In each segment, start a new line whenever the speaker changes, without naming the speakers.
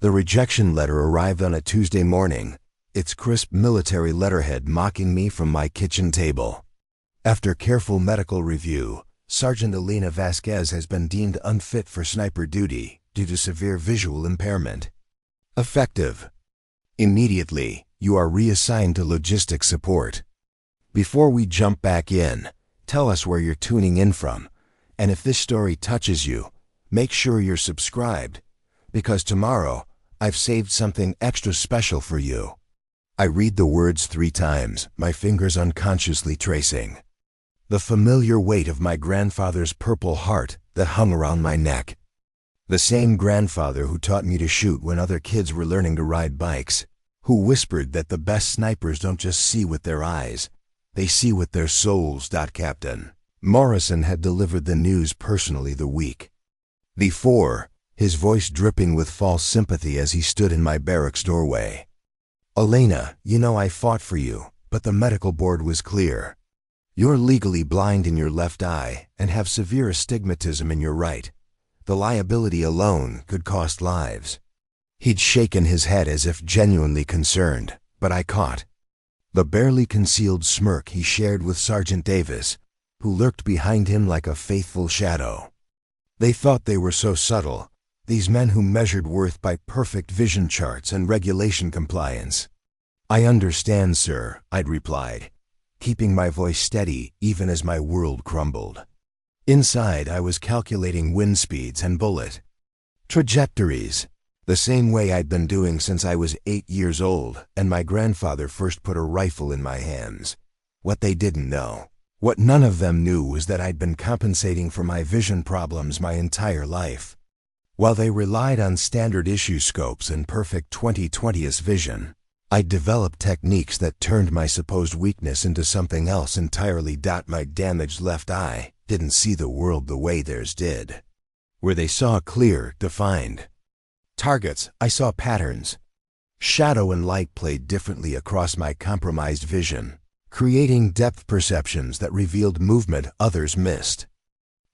The rejection letter arrived on a Tuesday morning, its crisp military letterhead mocking me from my kitchen table. After careful medical review, Sergeant Elena Vasquez has been deemed unfit for sniper duty due to severe visual impairment. Effective. Immediately, you are reassigned to logistics support. Before we jump back in, tell us where you're tuning in from, and if this story touches you, make sure you're subscribed, because tomorrow, I've saved something extra special for you. I read the words 3 times, my fingers unconsciously tracing. The familiar weight of my grandfather's Purple Heart that hung around my neck. The same grandfather who taught me to shoot when other kids were learning to ride bikes, who whispered that the best snipers don't just see with their eyes, they see with their souls. Captain Morrison had delivered the news personally the week before, his voice dripping with false sympathy as he stood in my barracks doorway. "Elena, you know I fought for you, but the medical board was clear. You're legally blind in your left eye and have severe astigmatism in your right. The liability alone could cost lives." He'd shaken his head as if genuinely concerned, but I caught the barely concealed smirk he shared with Sergeant Davis, who lurked behind him like a faithful shadow. They thought they were so subtle, these men who measured worth by perfect vision charts and regulation compliance. "I understand, sir," I'd replied, keeping my voice steady even as my world crumbled. Inside, I was calculating wind speeds and bullet trajectories, the same way I'd been doing since I was 8 years old and my grandfather first put a rifle in my hands. What they didn't know, what none of them knew, was that I'd been compensating for my vision problems my entire life. While they relied on standard issue scopes and perfect 20/20 vision, I developed techniques that turned my supposed weakness into something else entirely. My damaged left eye didn't see the world the way theirs did. Where they saw clear, defined targets, I saw patterns. Shadow and light played differently across my compromised vision, creating depth perceptions that revealed movement others missed.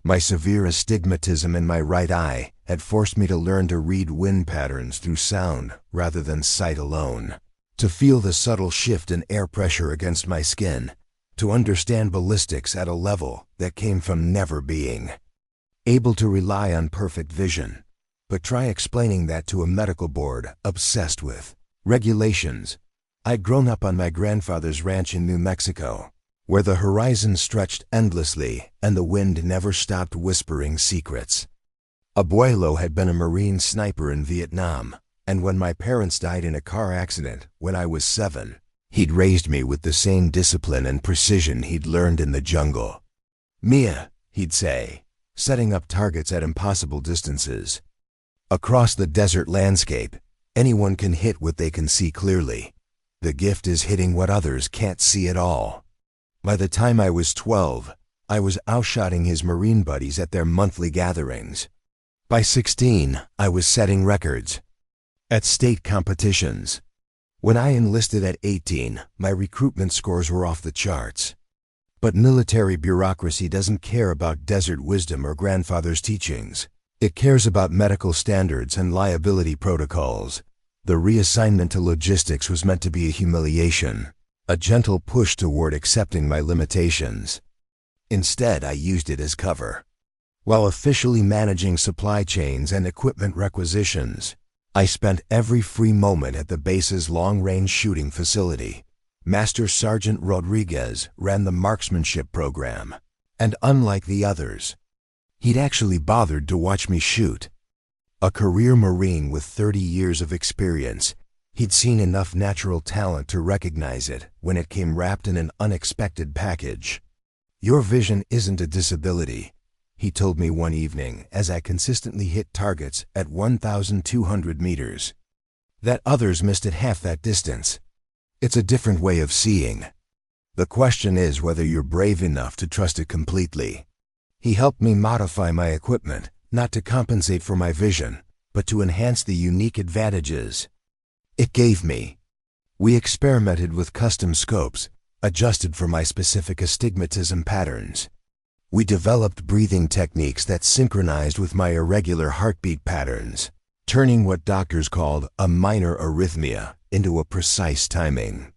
My severe astigmatism in my right eye had forced me to learn to read wind patterns through sound rather than sight alone, to feel the subtle shift in air pressure against my skin, to understand ballistics at a level that came from never being able to rely on perfect vision. But try explaining that to a medical board obsessed with regulations. I'd grown up on my grandfather's ranch in New Mexico, where the horizon stretched endlessly and the wind never stopped whispering secrets. Abuelo had been a Marine sniper in Vietnam, and when my parents died in a car accident when I was 7, he'd raised me with the same discipline and precision he'd learned in the jungle. "Mija," he'd say, setting up targets at impossible distances. "Across the desert landscape, anyone can hit what they can see clearly. The gift is hitting what others can't see at all." By the time I was 12, I was outshotting his Marine buddies at their monthly gatherings. By 16, I was setting records at state competitions. When I enlisted at 18, my recruitment scores were off the charts. But military bureaucracy doesn't care about desert wisdom or grandfather's teachings. It cares about medical standards and liability protocols. The reassignment to logistics was meant to be a humiliation, a gentle push toward accepting my limitations. Instead, I used it as cover. While officially managing supply chains and equipment requisitions, I spent every free moment at the base's long-range shooting facility. Master Sergeant Rodriguez ran the marksmanship program, and unlike the others, he'd actually bothered to watch me shoot. A career Marine with 30 years of experience, he'd seen enough natural talent to recognize it when it came wrapped in an unexpected package. "Your vision isn't a disability," he told me one evening as I consistently hit targets at 1,200 meters. "That others missed at half that distance. It's a different way of seeing. The question is whether you're brave enough to trust it completely." He helped me modify my equipment, not to compensate for my vision, but to enhance the unique advantages it gave me. We experimented with custom scopes, adjusted for my specific astigmatism patterns. We developed breathing techniques that synchronized with my irregular heartbeat patterns, turning what doctors called a minor arrhythmia into a precise timing.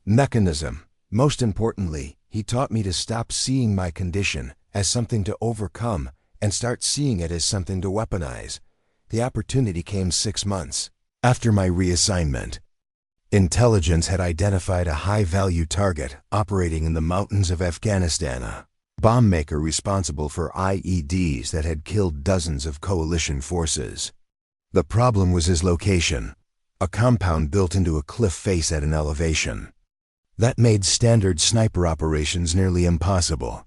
Mechanism. Most importantly, he taught me to stop seeing my condition as something to overcome and start seeing it as something to weaponize. The opportunity came 6 months after my reassignment. Intelligence had identified a high-value target operating in the mountains of Afghanistan, a bomb maker responsible for IEDs that had killed dozens of coalition forces. The problem was his location, a compound built into a cliff face at an elevation. That made standard sniper operations nearly impossible.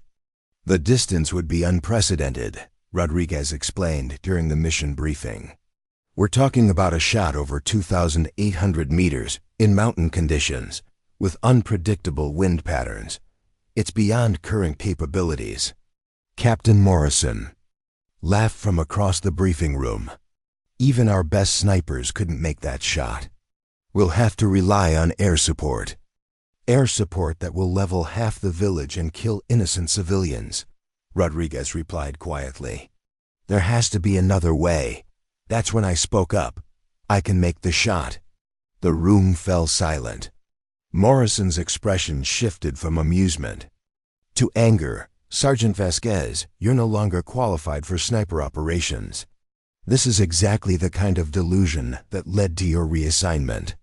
The distance would be unprecedented, Rodriguez explained during the mission briefing. We're talking about a shot over 2,800 meters in mountain conditions with unpredictable wind patterns. It's beyond current capabilities. Captain Morrison laughed from across the briefing room. Even our best snipers couldn't make that shot. We'll have to rely on air support. Air support that will level half the village and kill innocent civilians, Rodriguez replied quietly. There has to be another way. That's when I spoke up. I can make the shot. The room fell silent. Morrison's expression shifted from amusement to anger. Sergeant Vasquez, you're no longer qualified for sniper operations. This is exactly the kind of delusion that led to your reassignment.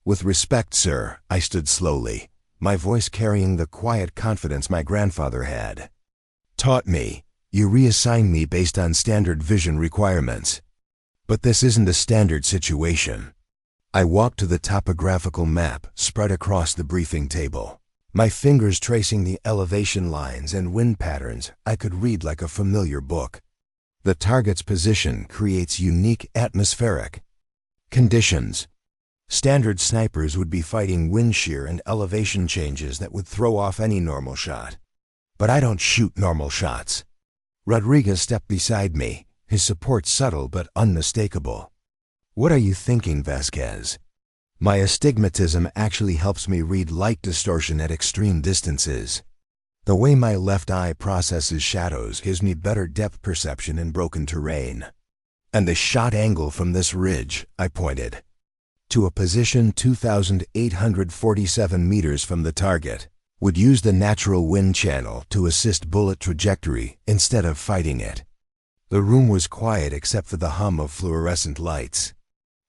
With respect, sir, I stood slowly, my voice carrying the quiet confidence my grandfather had taught me. You reassigned me based on standard vision requirements. But this isn't a standard situation. I walked to the topographical map spread across the briefing table, my fingers tracing the elevation lines and wind patterns I could read like a familiar book. The target's position creates unique atmospheric conditions. Standard snipers would be fighting wind shear and elevation changes that would throw off any normal shot. But I don't shoot normal shots. Rodriguez stepped beside me, his support subtle but unmistakable. What are you thinking, Vasquez? My astigmatism actually helps me read light distortion at extreme distances. The way my left eye processes shadows gives me better depth perception in broken terrain. And the shot angle from this ridge, I pointed to a position 2,847 meters from the target, would use the natural wind channel to assist bullet trajectory instead of fighting it. The room was quiet except for the hum of fluorescent lights.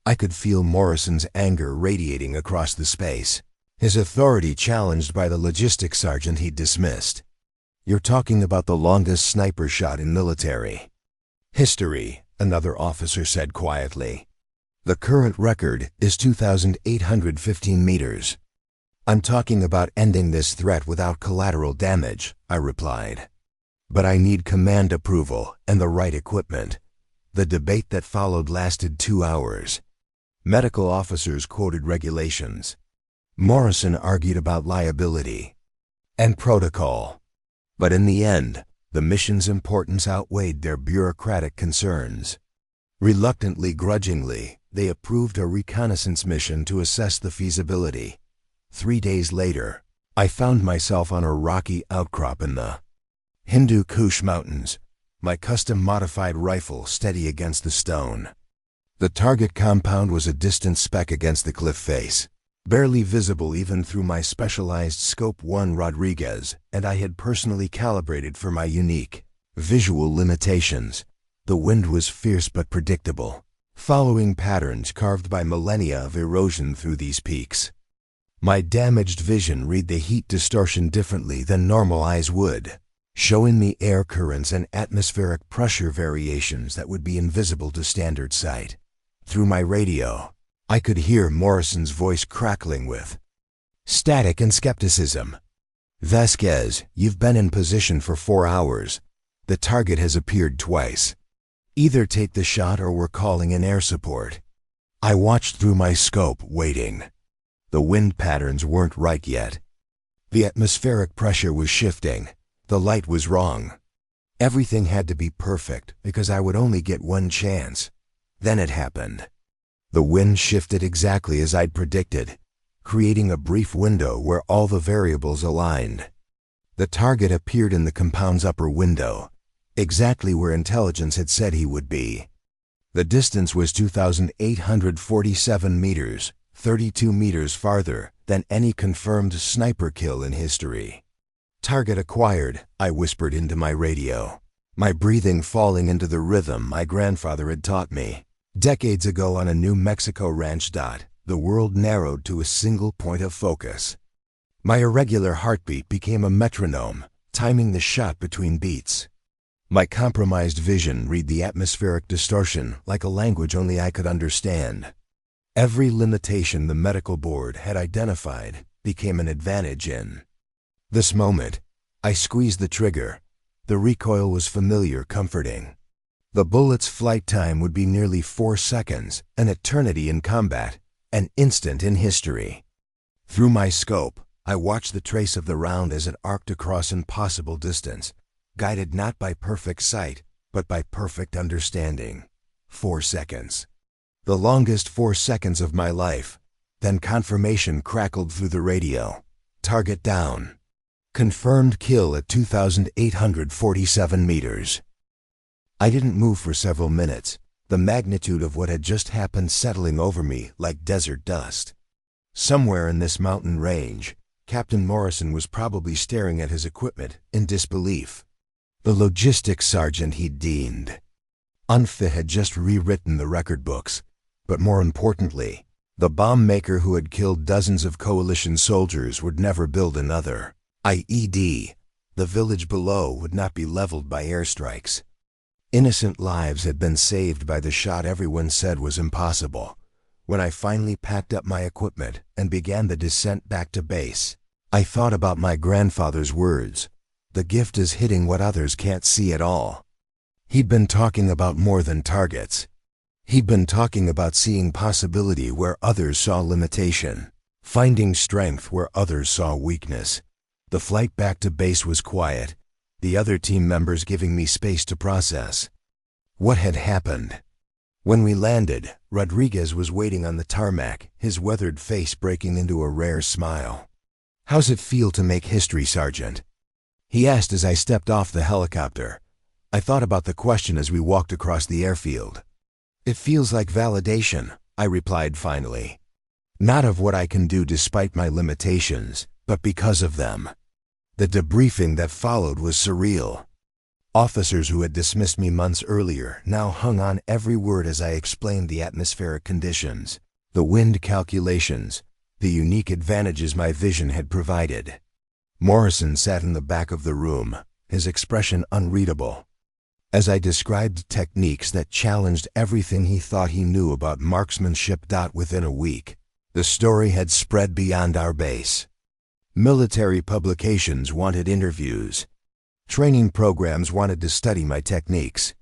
I could feel Morrison's anger radiating across the space, his authority challenged by the logistics sergeant he'd dismissed. You're talking about the longest sniper shot in military history, another officer said quietly. The current record is 2,815 meters. I'm talking about ending this threat without collateral damage, I replied. But I need command approval and the right equipment. The debate that followed lasted 2 hours. Medical officers quoted regulations. Morrison argued about liability and protocol. But in the end, the mission's importance outweighed their bureaucratic concerns. Reluctantly, grudgingly, they approved a reconnaissance mission to assess the feasibility. 3 days later, I found myself on a rocky outcrop in the Hindu Kush Mountains, my custom-modified rifle steady against the stone. The target compound was a distant speck against the cliff face, barely visible even through my specialized Scope 1 Rodriguez, and I had personally calibrated for my unique visual limitations. The wind was fierce but predictable, following patterns carved by millennia of erosion through these peaks. My damaged vision read the heat distortion differently than normal eyes would, showing me air currents and atmospheric pressure variations that would be invisible to standard sight. Through my radio, I could hear Morrison's voice crackling with static and skepticism. Vasquez, you've been in position for 4 hours. The target has appeared twice. Either take the shot or we're calling in air support. I watched through my scope, waiting. The wind patterns weren't right yet. The atmospheric pressure was shifting. The light was wrong. Everything had to be perfect because I would only get one chance. Then it happened. The wind shifted exactly as I'd predicted, creating a brief window where all the variables aligned. The target appeared in the compound's upper window, exactly where intelligence had said he would be. The distance was 2,847 meters, 32 meters farther than any confirmed sniper kill in history. "Target acquired," I whispered into my radio, my breathing falling into the rhythm my grandfather had taught me. Decades ago on a New Mexico ranch. The world narrowed to a single point of focus. My irregular heartbeat became a metronome, timing the shot between beats. My compromised vision read the atmospheric distortion like a language only I could understand. Every limitation the medical board had identified became an advantage in this moment. I squeezed the trigger. The recoil was familiar, comforting. The bullet's flight time would be nearly 4 seconds, an eternity in combat, an instant in history. Through my scope, I watched the trace of the round as it arced across impossible distance, guided not by perfect sight, but by perfect understanding. 4 seconds. The longest 4 seconds of my life. Then confirmation crackled through the radio. Target down. Confirmed kill at 2,847 meters. I didn't move for several minutes, the magnitude of what had just happened settling over me like desert dust. Somewhere in this mountain range, Captain Morrison was probably staring at his equipment in disbelief. The logistics sergeant he'd deemed Unfit had just rewritten the record books, but more importantly, the bomb maker who had killed dozens of coalition soldiers would never build another IED. The village below would not be leveled by airstrikes. Innocent lives had been saved by the shot everyone said was impossible. When I finally packed up my equipment and began the descent back to base, I thought about my grandfather's words. The gift is hitting what others can't see at all. He'd been talking about more than targets. He'd been talking about seeing possibility where others saw limitation, finding strength where others saw weakness. The flight back to base was quiet, the other team members giving me space to process what had happened. When we landed, Rodriguez was waiting on the tarmac, his weathered face breaking into a rare smile. "How's it feel to make history, Sergeant?" he asked as I stepped off the helicopter. I thought about the question as we walked across the airfield. "It feels like validation," I replied finally. "Not of what I can do despite my limitations, but because of them." The debriefing that followed was surreal. Officers who had dismissed me months earlier now hung on every word as I explained the atmospheric conditions, the wind calculations, the unique advantages my vision had provided. Morrison sat in the back of the room, his expression unreadable, as I described techniques that challenged everything he thought he knew about marksmanship. Within a week, the story had spread beyond our base. Military publications wanted interviews. Training programs wanted to study my techniques.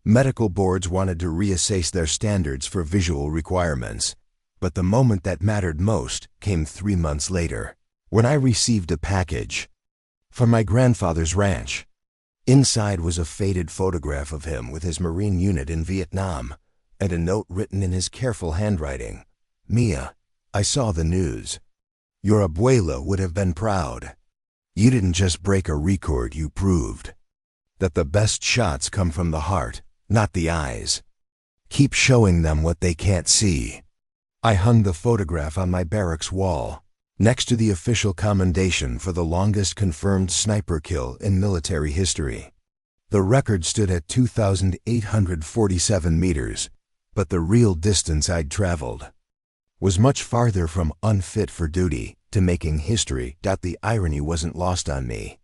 Medical boards wanted to reassess their standards for visual requirements. But the moment that mattered most came 3 months later, when I received a package from my grandfather's ranch. Inside was a faded photograph of him with his Marine unit in Vietnam, and a note written in his careful handwriting. "Mija, I saw the news. Your Abuelo would have been proud. You didn't just break a record, you proved that the best shots come from the heart, not the eyes. Keep showing them what they can't see." I hung the photograph on my barracks wall, next to the official commendation for the longest confirmed sniper kill in military history. The record stood at 2,847 meters, but the real distance I'd traveled was much farther from unfit for duty to making history. The irony wasn't lost on me.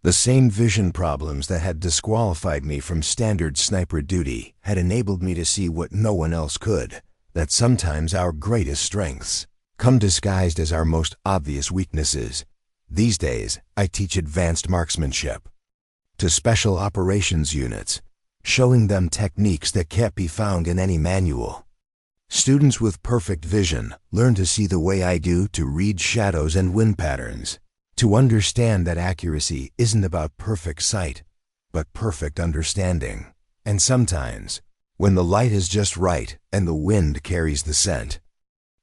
The same vision problems that had disqualified me from standard sniper duty had enabled me to see what no one else could, that sometimes our greatest strengths come disguised as our most obvious weaknesses. These days, I teach advanced marksmanship to special operations units, showing them techniques that can't be found in any manual. Students with perfect vision learn to see the way I do, to read shadows and wind patterns, to understand that accuracy isn't about perfect sight, but perfect understanding. And sometimes, when the light is just right and the wind carries the scent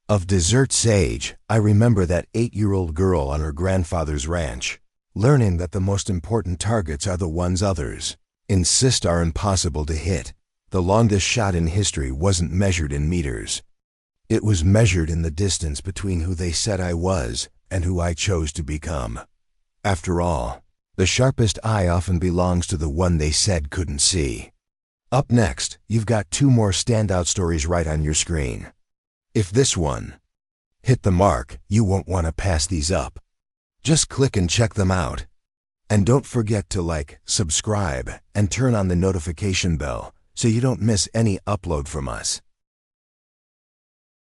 of desert sage, I remember that 8-year-old girl on her grandfather's ranch, learning that the most important targets are the ones others insist are impossible to hit. The longest shot in history wasn't measured in meters. It was measured in the distance between who they said I was and who I chose to become. After all, the sharpest eye often belongs to the one they said couldn't see. Up next, you've got 2 more standout stories right on your screen. If this one hit the mark, you won't want to pass these up. Just click and check them out. And don't forget to like, subscribe, and turn on the notification bell so you don't miss any upload from us.